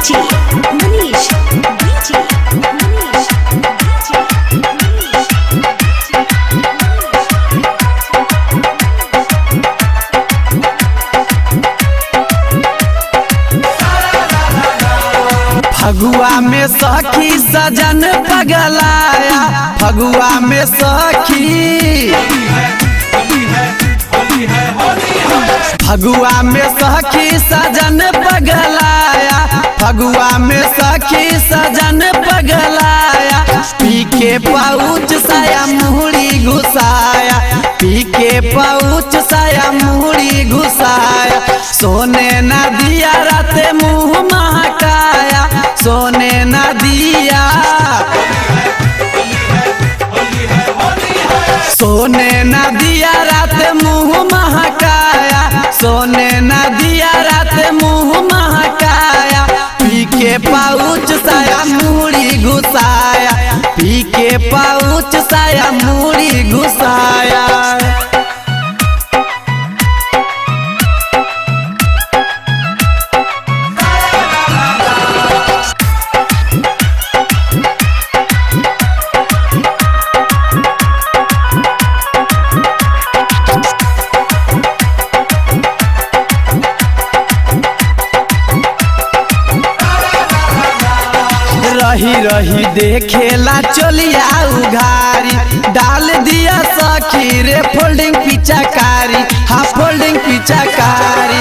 DJ Manish, DJ Manish, DJ Phagua में सखी सजन पगलाया, फगुआ में सखी, फगुआ में सखी सजन पगलाया, फगुआ में सखी सजन पगलाया। पी के पाउच साया मुहरी घुसाया, पी के पाउच साया मुहरी घुसाया। सोने न दिया रात मुँह महकाया, सोने न दिया, सोने न दिया रात मुँह महकाया, सोने न दिया रात मुँह महकाया। पी के पाउच साया मुहरी घुसाया, पी के पाउच साया मुहरी घुसाया। रही रही देखेला चोलिया उघारी, डाल दिया सखी रे फोल्डिंग पिचकारी, हाँ फोल्डिंग पिचकारी।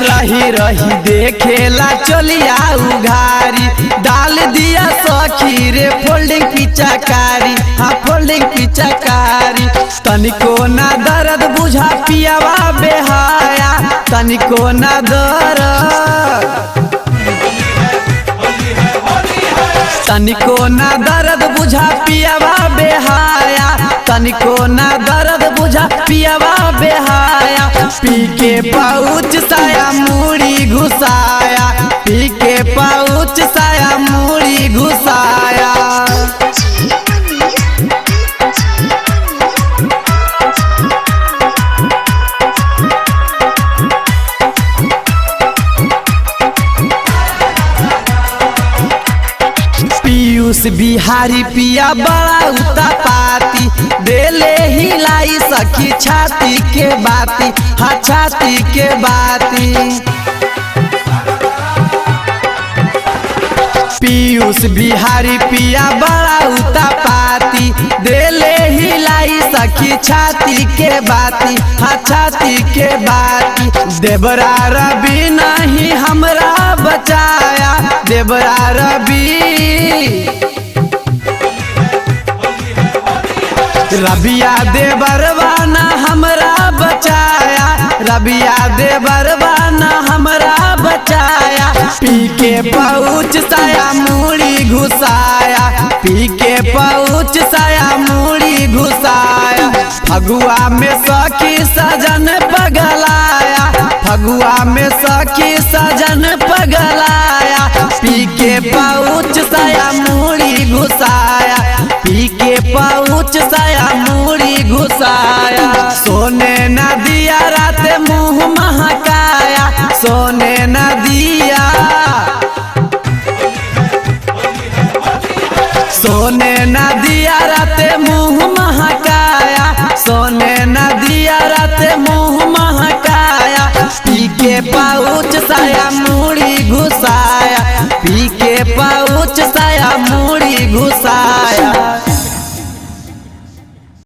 रही रही देखेला चोलिया उघारी, डाल दिया सखी रे फोल्डिंग पिचकारी, हाँ फोल्डिंग पिचकारी। तनिको ना दर्द बुझा पियावा बेहाया, तनिको ना दर्द, तनिको ना दर्द बुझा पियावा बेहाया, तनिको ना दर्द बुझा पियावा बेहाया। पी के पाउच साया मुड़ी घुसाया, पी के पाउच साया मुड़ी घुसाया। पीयूष बिहारी पिया बड़ा उतापाती, देले हिलाई सखी छाती के बाती, हाँ छाती के बाती। पीयूष बिहारी पिया बड़ा उतापाती, देले हिलाई सखी छाती के बाती, हाँ छाती के बाती। देवरा रवि नहीं हमरा बचाया, देवरा रवि, रबिया देवरवा ना हमरा बचाया, रबिया देवरवा ना हमरा बचाया। पी के पाउच साया मुड़ी घुसाया, पी के पाउच साया मुड़ी घुसाया। फगुआ में सखी सजन पगलाया, फगुआ में सखी सजन पगलाया। पी के पाउच साया मुड़ी घुसाया, पी के पाउच साया मुड़ी घुसाया। सोने न दिया रात मुँह महकाया, सोने न दिया, सोने न दिया रात मुँह महकाया, सोने न दिया रात मुँह महकाया। पी के पाउच साया मुड़ी घुसाया, पी के पाउच साया मुड़ी घुसाया।